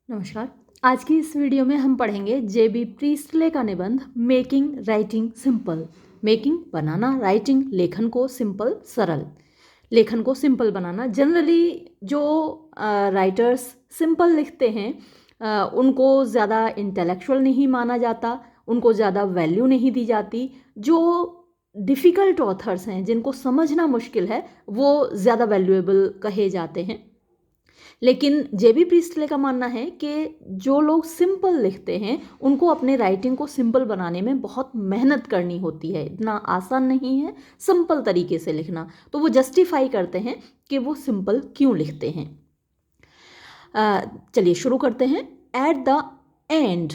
नमस्कार। आज की इस वीडियो में हम पढ़ेंगे जेबी प्रीस्टले का निबंध मेकिंग राइटिंग सिंपल। मेकिंग बनाना, राइटिंग लेखन को सिंपल सरल, लेखन को सिंपल बनाना। जनरली जो राइटर्स सिंपल लिखते हैं उनको ज़्यादा इंटेलेक्चुअल नहीं माना जाता, उनको ज़्यादा वैल्यू नहीं दी जाती। जो डिफ़िकल्ट ऑथर्स हैं, जिनको समझना मुश्किल है, वो ज़्यादा वैल्यूएबल कहे जाते हैं। लेकिन जेबी प्रीस्टले का मानना है कि जो लोग सिंपल लिखते हैं उनको अपने राइटिंग को सिंपल बनाने में बहुत मेहनत करनी होती है, इतना आसान नहीं है सिंपल तरीके से लिखना। तो वो जस्टिफाई करते हैं कि वो सिंपल क्यों लिखते हैं। चलिए शुरू करते हैं। At the end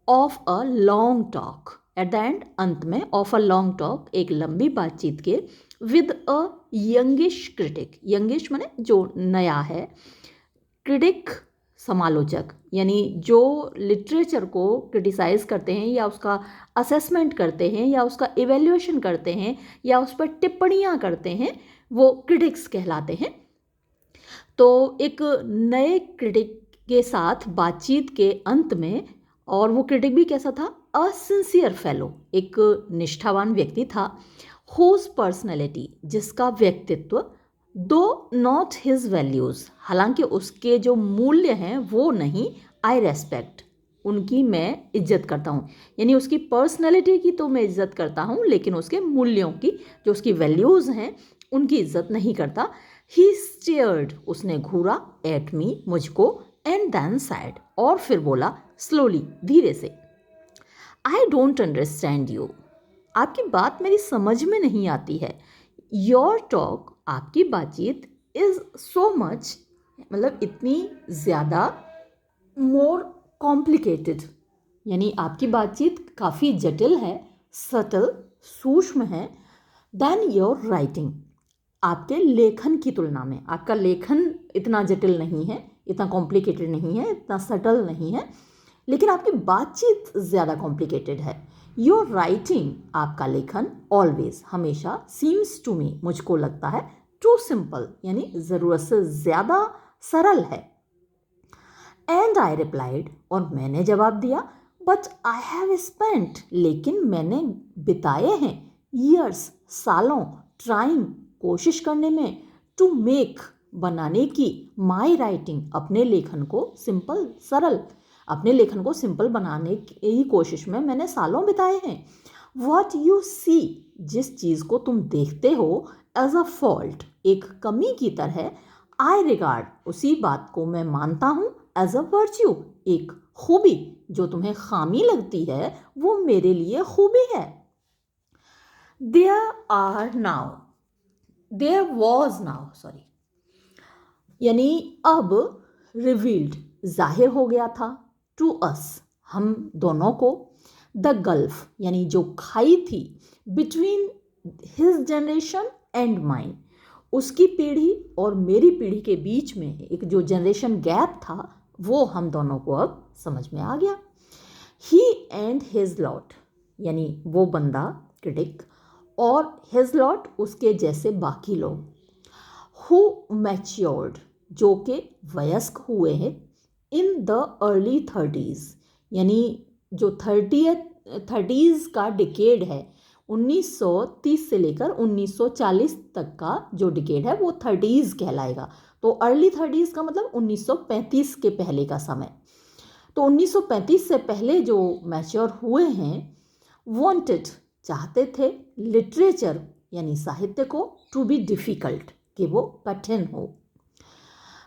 of a long talk, at the end अंत में, ऑफ अ लॉन्ग टॉक एक लंबी बातचीत के, विद अ यंगिश क्रिटिक, यंगिश माने जो नया है, क्रिटिक समालोचक, यानी जो लिटरेचर को क्रिटिसाइज करते हैं या उसका असेसमेंट करते हैं या उसका इवेल्युएशन करते हैं या उस पर टिप्पणियाँ करते हैं, वो क्रिटिक्स कहलाते हैं। तो एक नए क्रिटिक के साथ बातचीत के अंत में, और वो क्रिटिक भी कैसा था? अ सिंसियर फेलो, एक निष्ठावान व्यक्ति था। हुज पर्सनैलिटी, जिसका व्यक्तित्व, दो नॉट हिज वैल्यूज़, हालांकि उसके जो मूल्य हैं वो नहीं, आई रेस्पेक्ट, उनकी मैं इज्जत करता हूँ। यानी उसकी पर्सनैलिटी की तो मैं इज्जत करता हूँ, लेकिन उसके मूल्यों की, जो उसकी वैल्यूज़ हैं, उनकी इज्जत नहीं करता। ही स्टेयर्ड, उसने घूरा, एट मी, मुझको, एंड देन सैड, और फिर बोला स्लोली, धीरे से, आई डोंट अंडरस्टैंड यू, आपकी बात मेरी समझ में नहीं आती है। योर टॉक, आपकी बातचीत, इज़ सो मच, मतलब इतनी ज़्यादा, मोर कॉम्प्लिकेटेड, यानी आपकी बातचीत काफ़ी जटिल है, सटल, सूक्ष्म है, देन योर राइटिंग, आपके लेखन की तुलना में। आपका लेखन इतना जटिल नहीं है, इतना कॉम्प्लिकेटेड नहीं है, इतना सटल नहीं है, लेकिन आपकी बातचीत ज़्यादा कॉम्प्लिकेटेड है। योर राइटिंग, आपका लेखन, ऑलवेज, हमेशा, सीम्स टू मी, मुझको लगता है, टू सिंपल, यानी ज़रूरत से ज़्यादा सरल है। एंड आई रिप्लाइड, और मैंने जवाब दिया, बट आई हैव स्पेंट, लेकिन मैंने बिताए हैं, ईयर्स, सालों, ट्राइंग, कोशिश करने में, टू मेक, बनाने की, माई राइटिंग, अपने लेखन को, सिंपल, सरल, अपने लेखन को सिंपल बनाने की कोशिश में मैंने सालों बिताए हैं। वॉट यू सी, जिस चीज़ को तुम देखते हो, एज अ फॉल्ट, एक कमी की तरह, आई रिगार्ड, उसी बात को मैं मानता हूँ, एज अ वर्च्यू, एक खूबी, जो तुम्हें खामी लगती है वो मेरे लिए खूबी है। There are now, there was now, sorry, यानी अब, रिवील्ड, जाहिर हो गया था, टू अस, हम दोनों को, द गल्फ, यानी जो खाई थी, between his generation and mine, उसकी पीढ़ी और मेरी पीढ़ी के बीच में एक जो जनरेशन गैप था, वो हम दोनों को अब समझ में आ गया। ही एंड हिज लॉट, यानी वो बंदा, क्रिटिक, और हिज लॉट, उसके जैसे बाकी लोग, हु मैच्योर्ड, जो कि वयस्क हुए हैं, इन द अर्ली 30s, यानी जो 30s का डिकेड है, 1930 से लेकर 1940 तक का जो डिकेड है वो 30s कहलाएगा। तो अर्ली 30s का मतलब 1935 के पहले का समय। तो 1935 से पहले जो मैच्योर हुए हैं, वांटेड, चाहते थे, लिटरेचर, यानी साहित्य को, टू बी डिफ़िकल्ट, कि वो कठिन हो।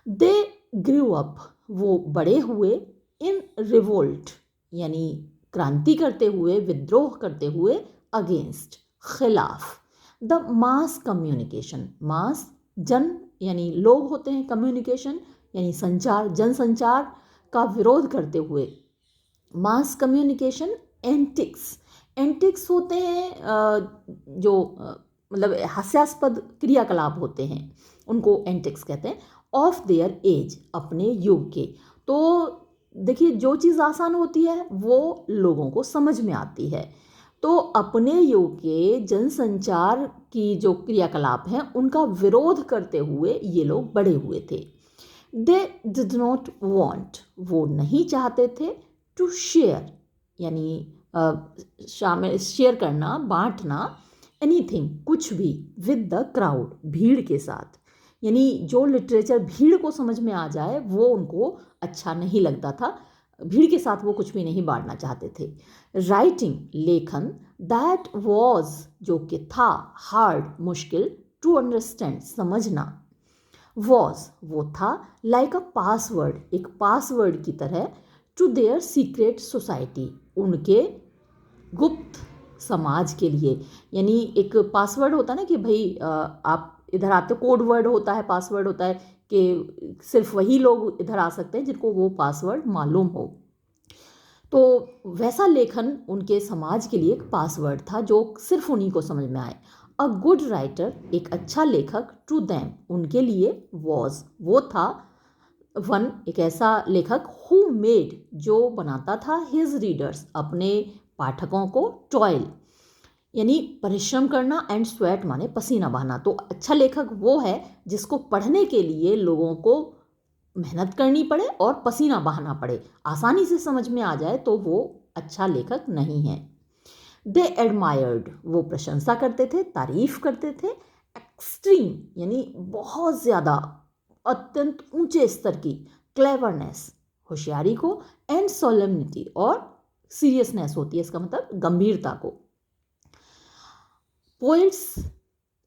दे ग्रू अप, वो बड़े हुए, इन रिवोल्ट, यानी क्रांति करते हुए, विद्रोह करते हुए, अगेंस्ट, खिलाफ, द मास कम्युनिकेशन, मास, जन, यानी लोग होते हैं, कम्युनिकेशन यानी संचार, जनसंचार का विरोध करते हुए, मास कम्युनिकेशन, एंटिक्स, एंटिक्स होते हैं जो मतलब हास्यास्पद क्रियाकलाप होते हैं, उनको एंटिक्स कहते हैं, ऑफ देयर एज, अपने युग के। तो देखिए, जो चीज़ आसान होती है वो लोगों को समझ में आती है, तो अपने युग के जनसंचार की जो क्रियाकलाप हैं उनका विरोध करते हुए ये लोग बड़े हुए थे। दे डिड नॉट वॉन्ट, वो नहीं चाहते थे, टू शेयर यानी शामिल शेयर करना, बांटना, एनीथिंग कुछ भी, विद द क्राउड भीड़ के साथ। यानी जो लिटरेचर भीड़ को समझ में आ जाए वो उनको अच्छा नहीं लगता था, भीड़ के साथ वो कुछ भी नहीं बांटना चाहते थे। राइटिंग लेखन, दैट वॉज जो कि था, हार्ड मुश्किल, टू अंडरस्टैंड समझना, वॉज वो था, लाइक अ पासवर्ड एक पासवर्ड की तरह, टू देयर सीक्रेट सोसाइटी उनके गुप्त समाज के लिए। यानी एक पासवर्ड होता है ना कि भाई आप इधर आते, कोड वर्ड होता है, पासवर्ड होता है कि सिर्फ वही लोग इधर आ सकते हैं जिनको वो पासवर्ड मालूम हो। तो वैसा लेखन उनके समाज के लिए एक पासवर्ड था जो सिर्फ उन्हीं को समझ में आए। अ गुड राइटर एक अच्छा लेखक, टू देम उनके लिए, वॉज वो था, वन एक ऐसा लेखक, हु मेड जो बनाता था, हिज रीडर्स अपने पाठकों को, टॉयल यानी परिश्रम करना, एंड स्वेट माने पसीना बहाना। तो अच्छा लेखक वो है जिसको पढ़ने के लिए लोगों को मेहनत करनी पड़े और पसीना बहाना पड़े, आसानी से समझ में आ जाए तो वो अच्छा लेखक नहीं है। दे एडमायर्ड वो प्रशंसा करते थे, तारीफ करते थे, एक्सट्रीम यानी बहुत ज़्यादा, अत्यंत ऊंचे स्तर की, क्लेवरनेस होशियारी को, एंड सोलेमनिटी और सीरियसनेस होती है, इसका मतलब गंभीरता को। पोइट्स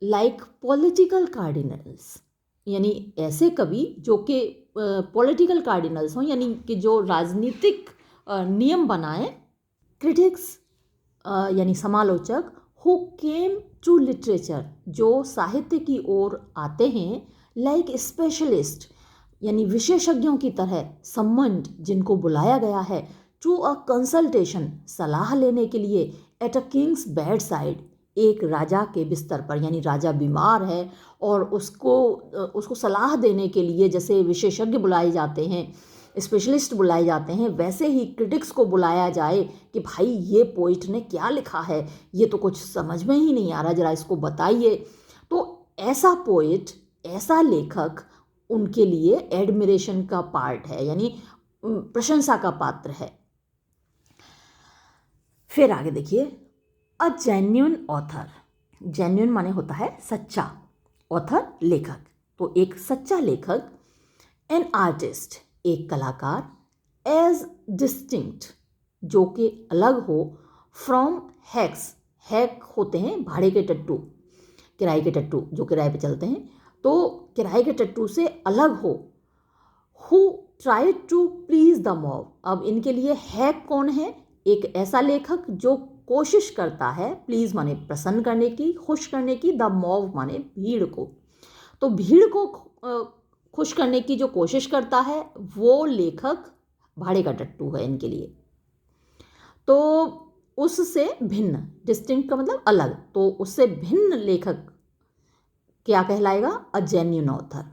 लाइक पॉलिटिकल कार्डिनल्स यानी ऐसे कवि जो कि पॉलिटिकल कार्डिनल्स हों, यानी कि जो राजनीतिक नियम बनाएं। क्रिटिक्स यानी समालोचक, हु केम टू लिटरेचर जो साहित्य की ओर आते हैं, लाइक स्पेशलिस्ट यानी विशेषज्ञों की तरह, सम्मन्ड जिनको बुलाया गया है, टू अ कंसल्टेशन सलाह लेने के लिए, at a Kings bed side एक राजा के बिस्तर पर, यानी राजा बीमार है और उसको सलाह देने के लिए जैसे विशेषज्ञ बुलाए जाते हैं, स्पेशलिस्ट बुलाए जाते हैं, वैसे ही क्रिटिक्स को बुलाया जाए कि भाई ये पोइट ने क्या लिखा है, ये तो कुछ समझ में ही नहीं आ रहा, जरा इसको बताइए। तो ऐसा पोइट, ऐसा लेखक उनके लिए एडमिरेशन का पार्ट है, यानी प्रशंसा का पात्र है। फिर आगे देखिए, अ जेन्युइन ऑथर, जेन्युइन माने होता है सच्चा, ऑथर लेखक, तो एक सच्चा लेखक। एन आर्टिस्ट एक कलाकार, एज डिस्टिंक्ट जो कि अलग हो, फ्रॉम हैक्स, हैक होते हैं भाड़े के टट्टू, किराए के टट्टू जो किराए पे चलते हैं, तो किराए के टट्टू से अलग हो। Who try to please the mob, अब इनके लिए हैक कौन है, एक ऐसा लेखक जो कोशिश करता है, प्लीज माने प्रसन्न करने की, खुश करने की, द मॉब माने भीड़ को, तो भीड़ को खुश करने की जो कोशिश करता है वो लेखक भाड़े का टट्टू है इनके लिए। तो उससे भिन्न, डिस्टिंक्ट का मतलब अलग, तो उससे भिन्न लेखक क्या कहलाएगा, a genuine author.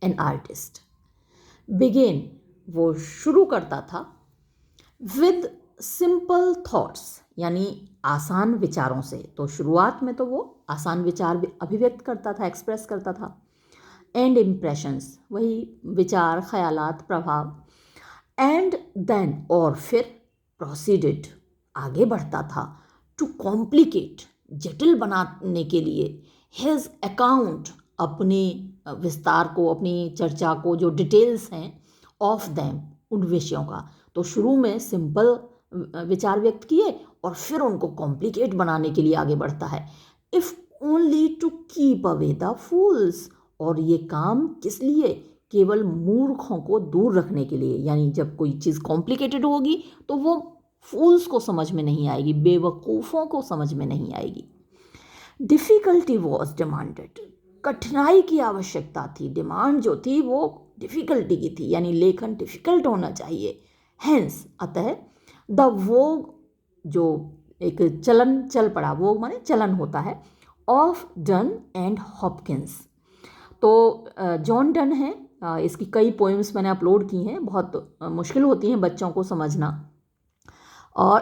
An artist begin वो शुरू करता था, विद सिंपल थॉट्स यानी आसान विचारों से, तो शुरुआत में तो वो आसान विचार अभिव्यक्त करता था, एक्सप्रेस करता था। एंड इम्प्रेशंस वही विचार, ख्यालात, प्रभाव। एंड देन और फिर, प्रोसीडेड आगे बढ़ता था, टू कॉम्प्लिकेट जटिल बनाने के लिए, हिज अकाउंट अपने विस्तार को, अपनी चर्चा को, जो डिटेल्स हैं, ऑफ दैम उन विषयों का। तो शुरू में सिंपल विचार व्यक्त किए और फिर उनको कॉम्प्लिकेट बनाने के लिए आगे बढ़ता है। If only to keep away the fools, और ये काम किस लिए, केवल मूर्खों को दूर रखने के लिए, यानी जब कोई चीज़ कॉम्प्लिकेटेड होगी तो वो फूल्स को समझ में नहीं आएगी, बेवकूफ़ों को समझ में नहीं आएगी। डिफ़िकल्टी वॉज डिमांडेड, कठिनाई की आवश्यकता थी, डिमांड जो थी वो डिफ़िकल्टी की थी, यानी लेखन डिफ़िकल्ट होना चाहिए। हैंस अतः, द वोग जो एक चलन चल पड़ा, वोग माने चलन होता है, ऑफ डन एंड हॉपकिंस, तो जॉन डन है, इसकी कई पोएम्स मैंने अपलोड की हैं, बहुत मुश्किल होती हैं बच्चों को समझना। और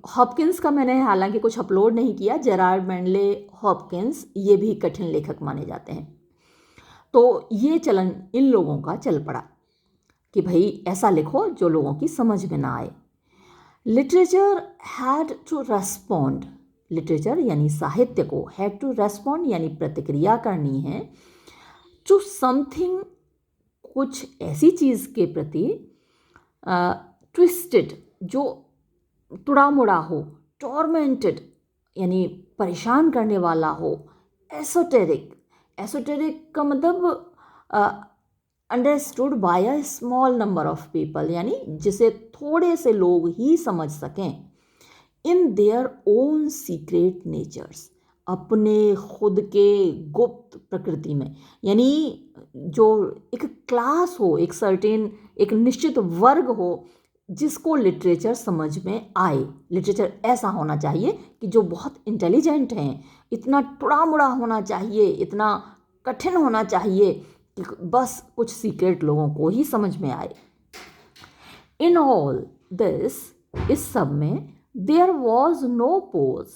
हॉपकिंस का मैंने हालांकि कुछ अपलोड नहीं किया, जेरार्ड मैंडले हॉपकिंस ये भी कठिन लेखक माने जाते हैं। तो ये चलन इन लोगों का चल पड़ा कि भाई ऐसा लिखो जो लोगों की समझ में ना आए। Literature had to respond, literature यानी साहित्य को हैड टू रेस्पॉन्ड यानी प्रतिक्रिया करनी है, टू समथिंग कुछ ऐसी चीज़ के प्रति, ट्विस्टेड जो तुड़ा मुड़ा हो, टॉर्मेंटेड यानी परेशान करने वाला हो, एसोटेरिक, एसोटेरिक का मतलब understood by a small number of people यानी जिसे थोड़े से लोग ही समझ सकें, in their own secret natures, अपने खुद के गुप्त प्रकृति में, यानी जो एक क्लास हो, एक सर्टेन एक निश्चित वर्ग हो जिसको लिटरेचर समझ में आए। लिटरेचर ऐसा होना चाहिए कि जो बहुत इंटेलिजेंट हैं, इतना टुड़ा मुड़ा होना चाहिए, इतना कठिन होना चाहिए कि बस कुछ सीक्रेट लोगों को ही समझ में आए। इन ऑल दिस, इस सब में, there was no pose.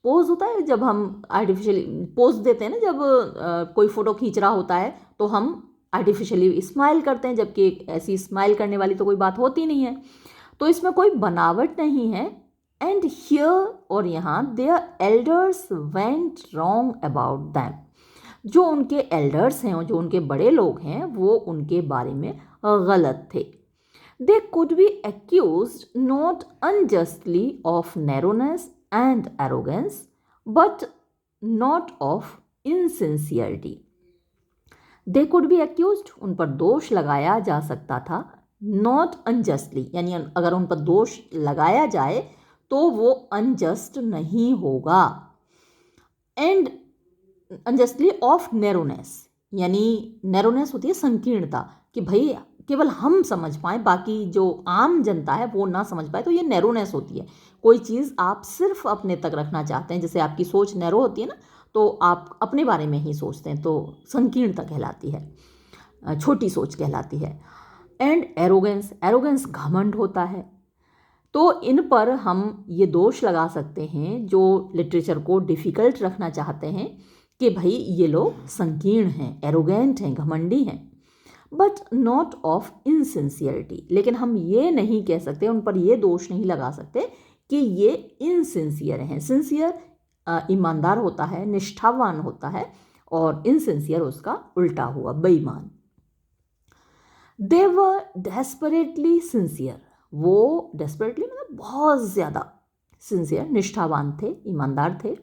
Pose होता है जब हम आर्टिफिशियली पोज देते हैं ना, जब कोई फोटो खींच रहा होता है तो हम आर्टिफिशियली स्माइल करते हैं, जबकि ऐसी स्माइल करने वाली तो कोई बात होती नहीं है, तो इसमें कोई बनावट नहीं है। एंड हियर, और यहाँ, their elders went wrong about them, जो उनके एल्डर्स हैं, जो उनके बड़े लोग हैं, वो उनके बारे में गलत थे। They could be accused not unjustly of narrowness and arrogance but not of insincerity. They could be accused, उन पर दोष लगाया जा सकता था, नॉट अनजस्टली यानी अगर उन पर दोष लगाया जाए तो वो अनजस्ट नहीं होगा, एंड अनजस्टली ऑफ नैरोनेस, यानी नैरोनेस होती है संकीर्णता, कि भाई केवल हम समझ पाएँ, बाकी जो आम जनता है वो ना समझ पाए, तो ये नैरोनेस होती है। कोई चीज़ आप सिर्फ अपने तक रखना चाहते हैं, जैसे आपकी सोच नैरो होती है ना, तो आप अपने बारे में ही सोचते हैं, तो संकीर्णता कहलाती है, छोटी सोच कहलाती है। एंड एरोगेंस, एरोगेंस घमंड होता है। तो इन पर हम ये दोष लगा सकते हैं जो लिटरेचर को डिफ़िकल्ट रखना चाहते हैं कि भाई ये लोग संकीर्ण हैं, एरोगेंट हैं, घमंडी हैं, बट नॉट ऑफ इनसिंसियरिटी। लेकिन हम ये नहीं कह सकते, उन पर ये दोष नहीं लगा सकते कि ये इनसिंसियर हैं। सिंसियर ईमानदार होता है, निष्ठावान होता है, और इनसिंसियर उसका उल्टा हुआ, बेईमान। दे वर डेस्परेटली सिंसियर, वो डेस्परेटली मतलब बहुत ज़्यादा सिंसियर, निष्ठावान थे, ईमानदार थे।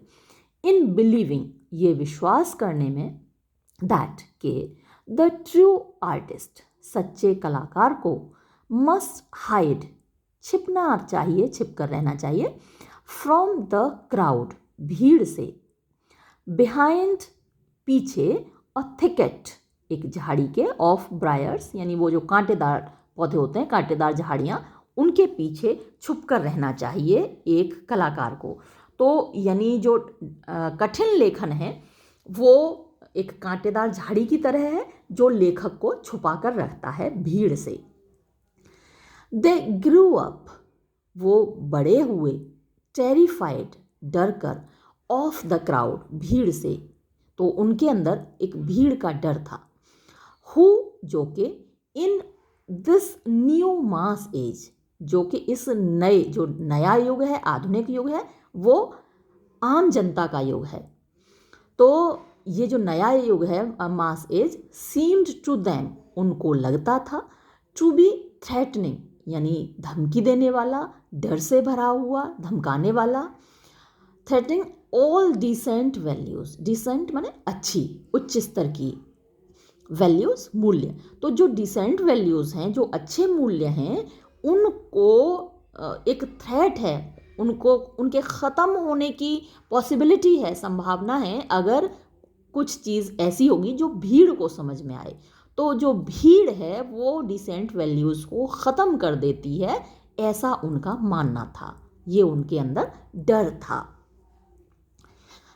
इन बिलीविंग, ये विश्वास करने में, दैट के द ट्रू आर्टिस्ट, सच्चे कलाकार को, मस्ट हाइड, छिपना चाहिए, छिप कर रहना चाहिए, फ्रॉम द क्राउड, भीड़ से, बिहाइंड, पीछे, अ थिकेट, एक झाड़ी के, ऑफ ब्रायर्स यानी वो जो कांटेदार पौधे होते हैं, कांटेदार झाड़ियाँ, उनके पीछे छुप कर रहना चाहिए एक कलाकार को। तो यानी जो कठिन लेखन है वो एक कांटेदार झाड़ी की तरह है जो लेखक को छुपा कर रखता है भीड़ से। दे ग्रू अप, वो बड़े हुए, टेरिफाइड, डर कर, ऑफ द क्राउड, भीड़ से, तो उनके अंदर एक भीड़ का डर था। हु, जो कि, in this new mass age, जो कि इस नए, जो नया युग है, आधुनिक युग है, वो आम जनता का युग है। तो ये जो नया युग है, mass age, seemed to them, उनको लगता था, टू बी थ्रेटनिंग यानी धमकी देने वाला, डर से भरा हुआ, धमकाने वाला, threatening all decent values, decent माने अच्छी, उच्च स्तर की, वैल्यूज़ मूल्य, तो जो डिसेंट वैल्यूज़ हैं, जो अच्छे मूल्य हैं, उनको एक थ्रेट है, उनको, उनके ख़त्म होने की पॉसिबिलिटी है, संभावना है, अगर कुछ चीज़ ऐसी होगी जो भीड़ को समझ में आए। तो जो भीड़ है वो डिसेंट वैल्यूज़ को ख़त्म कर देती है, ऐसा उनका मानना था, ये उनके अंदर डर था।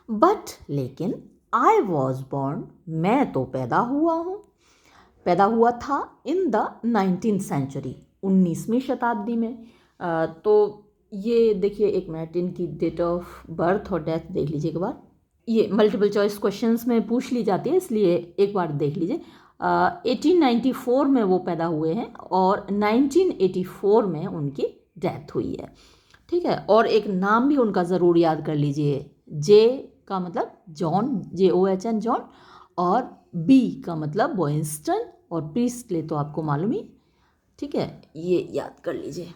बट लेकिन, आई वॉज बॉर्न, मैं तो पैदा हुआ हूँ, पैदा हुआ था, इन द 19th सेंचुरी, 19वीं शताब्दी में। तो ये देखिए, एक मिनट, इनकी डेट ऑफ बर्थ और डेथ देख लीजिए एक बार। ये मल्टीपल चॉइस क्वेश्चंस में पूछ ली जाती है, इसलिए एक बार देख लीजिए। 1894 में वो पैदा हुए हैं और 1984 में उनकी डेथ हुई है। ठीक है, और एक नाम भी उनका ज़रूर याद कर लीजिए। जे का मतलब जॉन, JOHN जॉन, और बी का मतलब बॉयंस्टन, और प्रीस्टले तो आपको मालूम ही। ठीक है, ये याद कर लीजिए।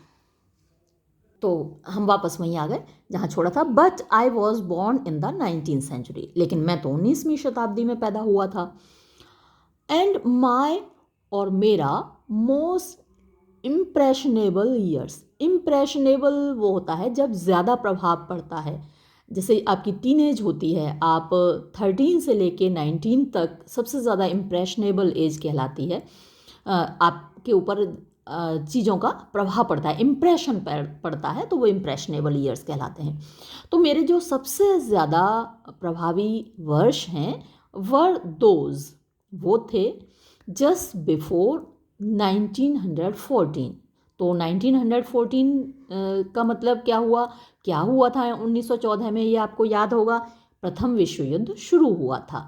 तो हम वापस वहीं आ गए जहाँ छोड़ा था। But I was born in the 19th century, लेकिन मैं तो 19वीं शताब्दी में पैदा हुआ था। एंड माई, और मेरा, मोस्ट इम्प्रेशनेबल ईयर्स। इम्प्रेशनेबल वो होता है जब ज़्यादा प्रभाव पड़ता है। जैसे आपकी टीनेज होती है, आप 13 से लेके 19 तक सबसे ज़्यादा इम्प्रेशनेबल एज कहलाती है। आपके ऊपर चीज़ों का प्रभाव पड़ता है, इम्प्रेशन पड़ता है, तो वो इम्प्रेशनेबल ईयर्स कहलाते हैं। तो मेरे जो सबसे ज़्यादा प्रभावी वर्ष हैं वर दोज, वो थे जस्ट बिफोर 1914। तो 1914 का मतलब क्या हुआ था 1914 में, ये आपको याद होगा, प्रथम विश्व युद्ध शुरू हुआ था।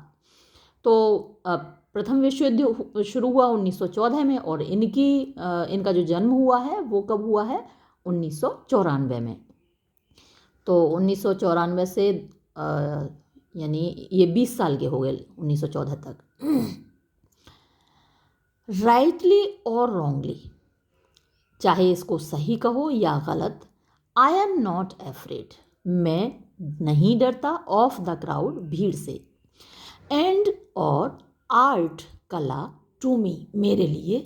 तो प्रथम विश्व युद्ध शुरू हुआ 1914 में, और इनका जो जन्म हुआ है वो कब हुआ है, 1994 में। तो 1994 से यानी ये 20 साल के हो गए 1914 तक। राइटली और रॉन्गली, चाहे इसको सही कहो या गलत, आई एम नॉट एफ्रेड, मैं नहीं डरता, ऑफ द क्राउड, भीड़ से। एंड और आर्ट, कला, टू मी, मेरे लिए,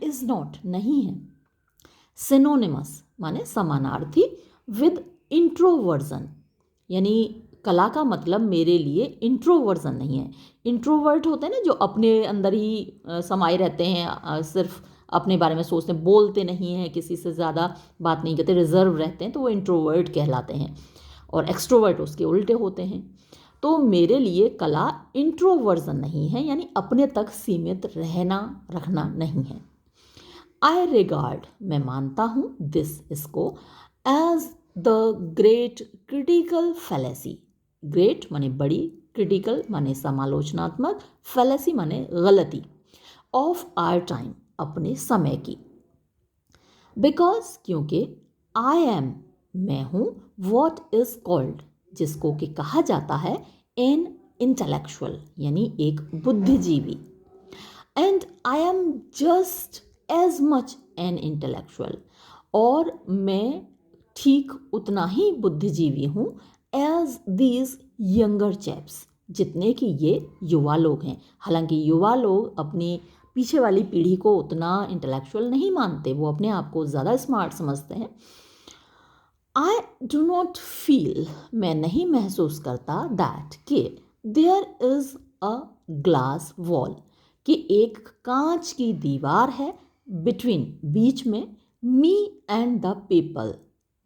इज नॉट, नहीं है, सिनोनिमस माने समानार्थी, विद इंट्रोवर्जन, यानी कला का मतलब मेरे लिए इंट्रोवर्जन नहीं है। इंट्रोवर्ट होते हैं ना जो अपने अंदर ही समाये रहते हैं, सिर्फ अपने बारे में सोचते हैं, बोलते नहीं हैं, किसी से ज़्यादा बात नहीं करते, रिजर्व रहते हैं, तो वो इंट्रोवर्ट कहलाते हैं। और एक्सट्रोवर्ट उसके उल्टे होते हैं। तो मेरे लिए कला इंट्रोवर्जन नहीं है, यानी अपने तक सीमित रखना नहीं है। आई रिगार्ड, मैं मानता हूँ, दिस, इसको, as the great critical fallacy. Great माने बड़ी, क्रिटिकल माने समालोचनात्मक, फैलेसी माने गलती, ऑफ आवर टाइम, अपने समय की। बिकॉज, क्योंकि, आई एम, मैं हूँ, वॉट इज कॉल्ड, जिसको कि कहा जाता है, एन इंटेलेक्चुअल, यानी एक बुद्धिजीवी। And I am just as much an intellectual, और मैं ठीक उतना ही बुद्धिजीवी हूँ, एज दीज यंगर चैप्स, जितने कि ये युवा लोग हैं। हालांकि युवा लोग अपनी पीछे वाली पीढ़ी को उतना इंटेलेक्चुअल नहीं मानते, वो अपने आप को ज़्यादा स्मार्ट समझते हैं। आई डू नॉट फील, मैं नहीं महसूस करता, दैट कि there is a glass wall, कि एक कांच की दीवार है, बिटवीन, बीच में, मी एंड द पीपल,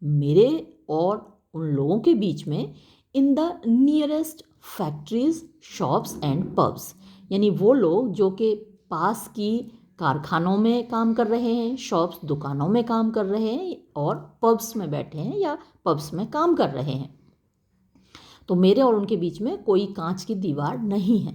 मेरे और उन लोगों के बीच में, in the nearest factories, shops and pubs, यानी वो लोग जो कि पास की कारखानों में काम कर रहे हैं, शॉप्स, दुकानों में काम कर रहे हैं, और पब्स में बैठे हैं या पब्स में काम कर रहे हैं। तो मेरे और उनके बीच में कोई कांच की दीवार नहीं है।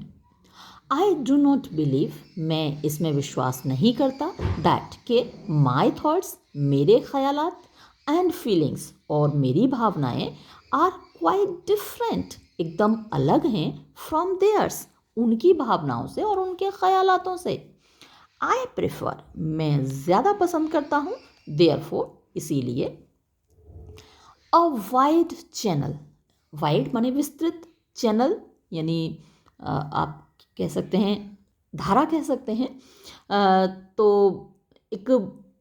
आई डू नॉट बिलीव, मैं इसमें विश्वास नहीं करता, दैट के माई थॉट्स, मेरे ख्यालात, एंड फीलिंग्स, और मेरी भावनाएं, आर क्वाइट डिफरेंट, एकदम अलग हैं, फ्रॉम देयर्स, उनकी भावनाओं से और उनके ख्यालातों से। आई प्रेफर, मैं ज़्यादा पसंद करता हूँ, देयरफॉर, इसीलिए, अ वाइड चैनल, वाइड माने विस्तृत, चैनल यानी आप कह सकते हैं धारा, कह सकते हैं, तो एक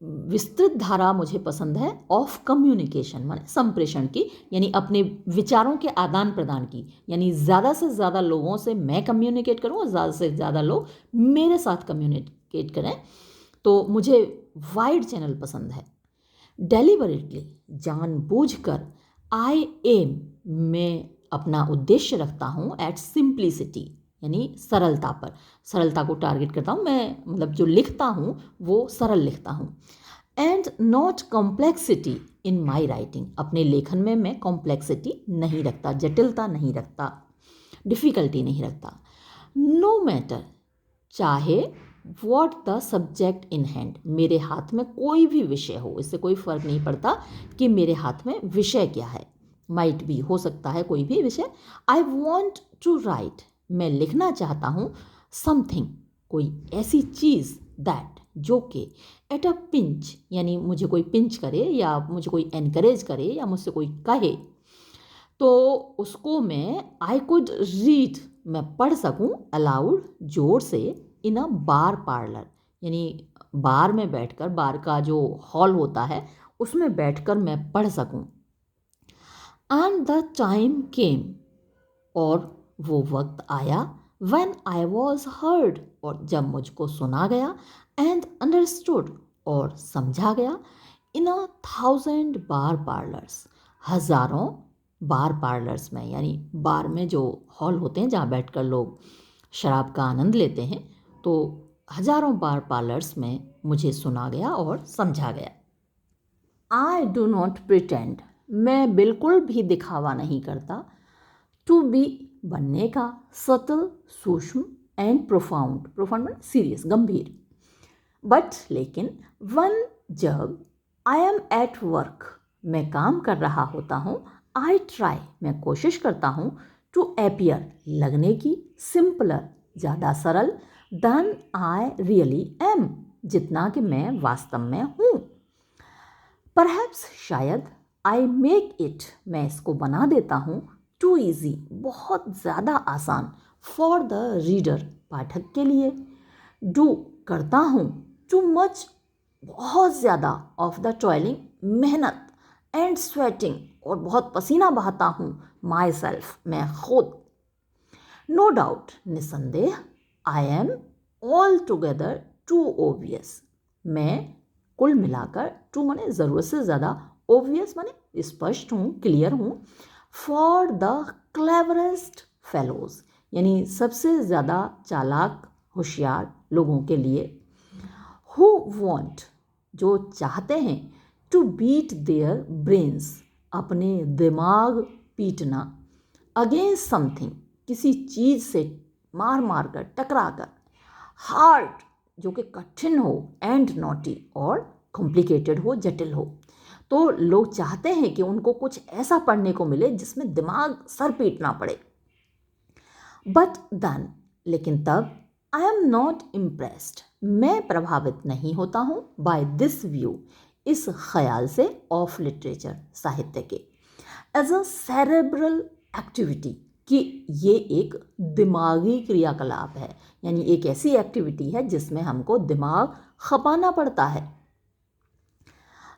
विस्तृत धारा मुझे पसंद है, ऑफ कम्युनिकेशन माने संप्रेषण की, यानी अपने विचारों के आदान प्रदान की, यानी ज़्यादा से ज़्यादा लोगों से मैं कम्युनिकेट करूँ और ज़्यादा से ज़्यादा लोग मेरे साथ कम्युनिकेट करें, तो मुझे वाइड चैनल पसंद है। डेलिबरेटली, जानबूझकर, आई एम, मैं अपना उद्देश्य रखता हूँ, एट सिंप्लिसिटी, यानी सरलता पर, सरलता को टारगेट करता हूँ मैं, मतलब जो लिखता हूँ वो सरल लिखता हूँ। And not complexity in my writing, अपने लेखन में मैं कॉम्प्लेक्सिटी नहीं रखता, जटिलता नहीं रखता। डिफ़िकल्टी नहीं रखता। नो मैटर, चाहे what the subject in hand, मेरे हाथ में कोई भी विषय हो, इससे कोई फ़र्क नहीं पड़ता कि मेरे हाथ में विषय क्या है। माइट भी हो सकता है कोई भी विषय। आई वॉन्ट टू राइट, मैं लिखना चाहता हूँ। समथिंग, कोई ऐसी चीज़, दैट, जो कि एट अ पिंच, यानी मुझे कोई पिंच करे या मुझे कोई एनकरेज करे या मुझसे कोई कहे तो उसको मैं आई कुड रीड, मैं पढ़ सकूं अलाउड, जोर से, इन अ बार पार्लर, यानी बार में बैठकर, बार का जो हॉल होता है उसमें बैठकर मैं पढ़ सकूं। एंड द टाइम केम, और वो वक्त आया, व्हेन आई वॉज हर्ड, और जब मुझको सुना गया, एंड अंडरस्टूड, और समझा गया, इन अ 1000 बार पार्लर्स, हज़ारों बार पार्लर्स में, यानी बार में जो हॉल होते हैं जहाँ बैठकर लोग शराब का आनंद लेते हैं, तो हज़ारों बार पार्लर्स में मुझे सुना गया और समझा गया। आई डू नॉट प्रिटेंड, मैं बिल्कुल भी दिखावा नहीं करता। टू बी, बनने का, सटल, सूक्ष्म, एंड प्रोफाउंड, प्रोफाउंड मतलब सीरियस, गंभीर। बट, लेकिन, वन, जब, आई एम एट वर्क, मैं काम कर रहा होता हूँ, आई ट्राई, मैं कोशिश करता हूँ, टू अपीयर, लगने की, सिंपलर, ज़्यादा सरल, देन आई रियली एम, जितना कि मैं वास्तव में हूँ। परहैप्स, शायद, आई मेक इट, मैं इसको बना देता हूँ, टू ईजी, बहुत ज़्यादा आसान, फॉर द रीडर, पाठक के लिए। डू, करता हूँ, टू मच, बहुत ज़्यादा, ऑफ द टॉयलिंग, मेहनत, एंड स्वेटिंग, और बहुत पसीना बहाता हूँ, माई सेल्फ, मैं खुद। नो डाउट, निसंदेह, I am altogether too obvious, मैं कुल मिलाकर, टू माने ज़रूरत से ज़्यादा, ओबियस माने स्पष्ट हूँ, क्लियर हूँ, फॉर द क्लेवरेस्ट फेलोज, यानी सबसे ज़्यादा चालाक, होशियार लोगों के लिए। हु वॉन्ट, जो चाहते हैं, टू बीट देयर ब्रेन्स, अपने दिमाग पीटना, अगेंस्ट समथिंग, किसी चीज़ से मार मार कर, टकरा कर, हार्ड, जो कि कठिन हो, एंड नॉटी, और कॉम्प्लिकेटेड हो, जटिल हो। तो लोग चाहते हैं कि उनको कुछ ऐसा पढ़ने को मिले जिसमें दिमाग सर पीटना पड़े। बट देन, लेकिन तब, आई एम नॉट इम्प्रेस्ड, मैं प्रभावित नहीं होता हूँ, बाय दिस व्यू, इस ख्याल से, ऑफ लिटरेचर, साहित्य के, एज अ सेरेब्रल एक्टिविटी, कि ये एक दिमागी क्रियाकलाप है, यानी एक ऐसी एक्टिविटी है जिसमें हमको दिमाग खपाना पड़ता है।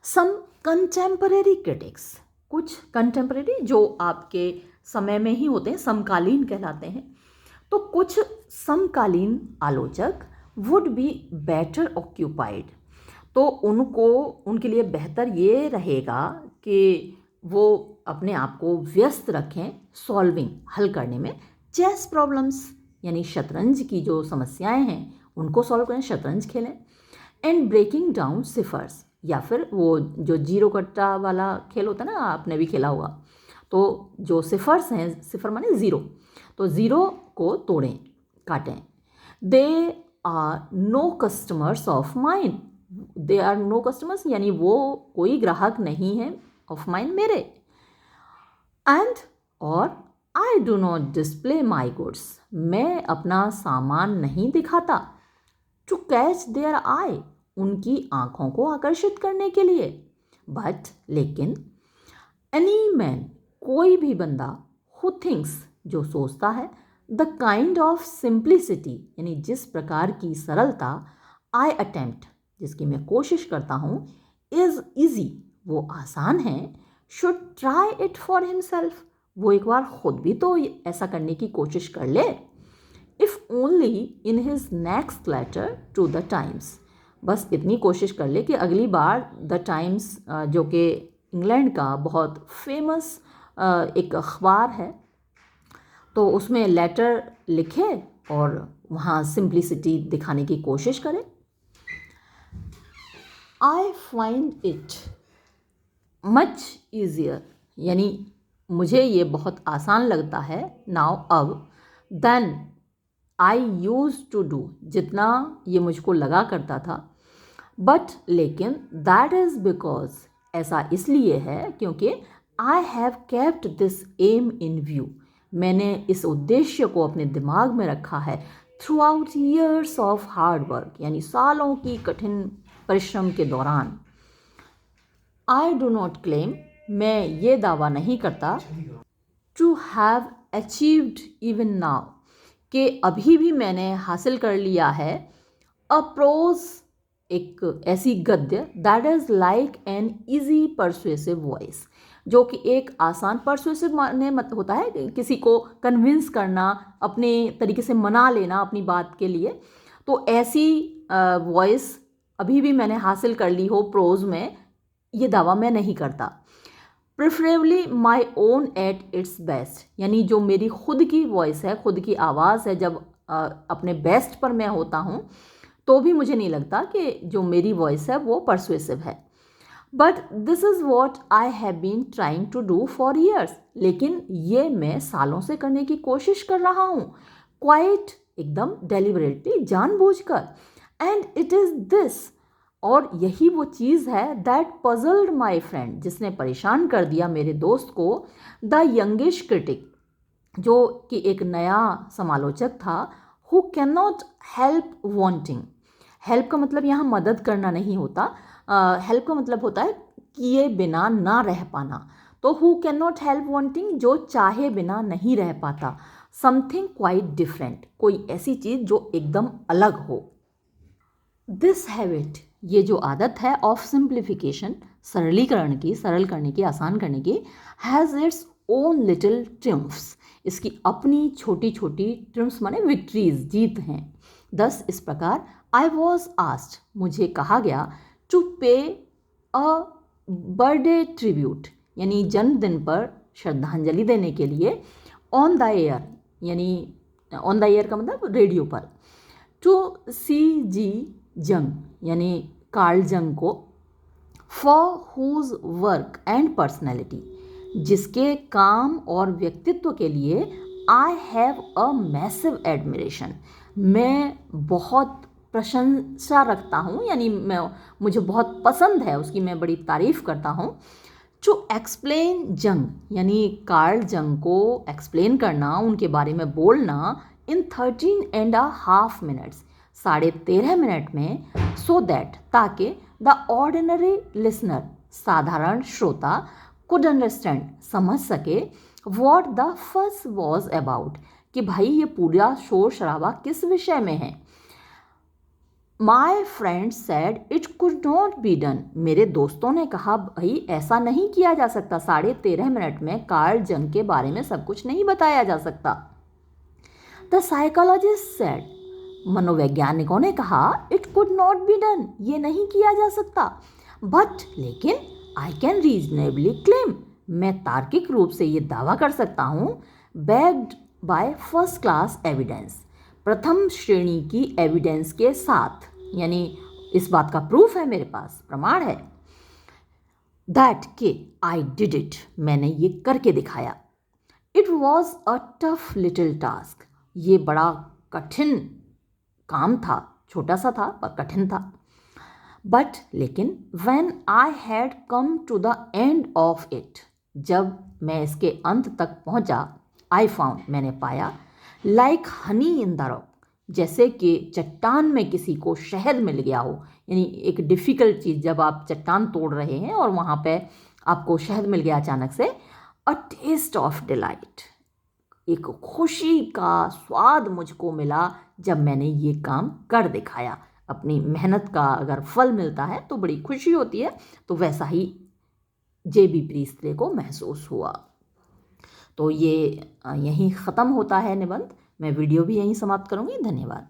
सम कंटेम्परेरी क्रिटिक्स, कुछ कंटेम्परेरी जो आपके समय में ही होते हैं, समकालीन कहलाते हैं, तो कुछ समकालीन आलोचक वुड बी बेटर ऑक्यूपाइड, तो उनको, उनके लिए बेहतर ये रहेगा कि वो अपने आप को व्यस्त रखें सॉल्विंग, हल करने में, चेस प्रॉब्लम्स, यानी शतरंज की जो समस्याएं हैं उनको सॉल्व करें, शतरंज खेलें, एंड ब्रेकिंग डाउन सिफर्स, या फिर वो जो जीरो कट्टा वाला खेल होता है ना, आपने भी खेला होगा, तो जो सिफर्स हैं, सिफर माने ज़ीरो, तो ज़ीरो को तोड़ें, काटें। They are no customers of mine, they are no customers, यानी वो कोई ग्राहक नहीं है, ऑफ माइन, मेरे। एंड, और, I do not display my goods, मैं अपना सामान नहीं दिखाता, टू कैच देयर आई, उनकी आंखों को आकर्षित करने के लिए। बट, लेकिन, एनी मैन, कोई भी बंदा, हु थिंक्स, जो सोचता है, द काइंड ऑफ सिंप्लिसिटी, यानी जिस प्रकार की सरलता, आई अटेम्प्ट, जिसकी मैं कोशिश करता हूँ, इज़ ईजी, वो आसान है, should try it for himself, वो एक बार खुद भी तो ऐसा करने की कोशिश कर ले। If only in his next letter to the Times, बस इतनी कोशिश कर ले कि अगली बार द टाइम्स, जो कि इंग्लैंड का बहुत फेमस एक अखबार है, तो उसमें लेटर लिखे और वहाँ सिंप्लिसिटी दिखाने की कोशिश करें। I find it much easier, यानी मुझे ये बहुत आसान लगता है, नाउ, अब, then I used to do, जितना ये मुझको लगा करता था। बट लेकिन दैट इज़ बिकॉज, ऐसा इसलिए है क्योंकि I have kept this aim in view, मैंने इस उद्देश्य को अपने दिमाग में रखा है throughout years of hard work, यानी सालों की कठिन परिश्रम के दौरान। आई डू नॉट क्लेम, मैं ये दावा नहीं करता, to have achieved even now, कि अभी भी मैंने हासिल कर लिया है अ प्रोज, एक ऐसी गद्य, that is like an easy persuasive voice, जो कि एक आसान, परसुएसिव माने मत होता है किसी को कन्विंस करना, अपने तरीके से मना लेना अपनी बात के लिए। तो ऐसी वॉइस अभी भी मैंने हासिल कर ली हो प्रोज में, ये दावा मैं नहीं करता। Preferably my own at its best, यानी जो मेरी खुद की वॉइस है, खुद की आवाज़ है, जब अपने बेस्ट पर मैं होता हूँ तो भी मुझे नहीं लगता कि जो मेरी वॉइस है वो परसुएसिव है। But this is what I have been trying to do for years, लेकिन ये मैं सालों से करने की कोशिश कर रहा हूँ, क्वाइट, एकदम डेलिबरेटली, जानबूझकर। एंड इट इज़ दिस, और यही वो चीज़ है, दैट पजल्ड माई फ्रेंड, जिसने परेशान कर दिया मेरे दोस्त को, द यंगिश क्रिटिक, जो कि एक नया समालोचक था, who can not help wanting. Help का मतलब यहाँ मदद करना नहीं होता, हेल्प का मतलब होता है किए बिना ना रह पाना। तो who can not help wanting, जो चाहे बिना नहीं रह पाता। समथिंग क्वाइट डिफरेंट, कोई ऐसी चीज़ जो एकदम अलग हो। दिस हैबिट, ये जो आदत है ऑफ सिंप्लीफिकेशन, सरलीकरण की, सरल करने की, आसान करने की, हैज़ इट्स ओन लिटिल ट्रिम्फ्स, इसकी अपनी छोटी छोटी ट्रिम्फ्स माने विक्ट्रीज, जीत हैं। दस इस प्रकार, आई वॉज आस्ड, मुझे कहा गया, टू पे अ बर्थडे ट्रिब्यूट, यानी जन्मदिन पर श्रद्धांजलि देने के लिए, ऑन द एयर, यानी ऑन द एयर का मतलब रेडियो पर, टू सी जी जंग, यानी कार्ल जंग को, for whose work and personality, जिसके काम और व्यक्तित्व के लिए I have a massive admiration, मैं बहुत प्रशंसा रखता हूँ, यानी मुझे बहुत पसंद है उसकी, मैं बड़ी तारीफ करता हूँ। टू एक्सप्लेन जंग, यानी कार्ल जंग को एक्सप्लेन करना, उनके बारे में बोलना, इन 13.5 मिनट्स, 13.5 मिनट में, सो दैट, ताकि, द ऑर्डिनरी लिसनर, साधारण श्रोता, कुड अंडरस्टैंड, समझ सके, वॉट द फस वॉज अबाउट, कि भाई ये पूरा शोर शराबा किस विषय में है। My friend said it could not be done, मेरे दोस्तों ने कहा भाई ऐसा नहीं किया जा सकता, 13.5 मिनट में कार्ल जंग के बारे में सब कुछ नहीं बताया जा सकता। द साइकोलॉजिस्ट सेड, मनोवैज्ञानिकों ने कहा, it could not be done, ये नहीं किया जा सकता। बट लेकिन, आई कैन रीजनेबली क्लेम, मैं तार्किक रूप से ये दावा कर सकता हूँ, backed by first class evidence, प्रथम श्रेणी की एविडेंस के साथ, यानी इस बात का प्रूफ है मेरे पास, प्रमाण है, दैट के आई डिड इट, मैंने ये करके दिखाया। It was a tough little task, ये बड़ा कठिन काम था, छोटा सा था पर कठिन था। बट लेकिन, when I had come to the end of it, जब मैं इसके अंत तक पहुंचा, आई फाउंड, मैंने पाया, like Honey in the rock, जैसे कि चट्टान में किसी को शहद मिल गया हो, यानी एक डिफ़िकल्ट चीज़, जब आप चट्टान तोड़ रहे हैं और वहाँ पे आपको शहद मिल गया अचानक से, अ टेस्ट ऑफ डिलाइट, एक खुशी का स्वाद मुझको मिला जब मैंने ये काम कर दिखाया। अपनी मेहनत का अगर फल मिलता है तो बड़ी खुशी होती है, तो वैसा ही जेबी प्रीस्ले को महसूस हुआ। तो ये यहीं ख़त्म होता है निबंध, मैं वीडियो भी यहीं समाप्त करूँगी। धन्यवाद।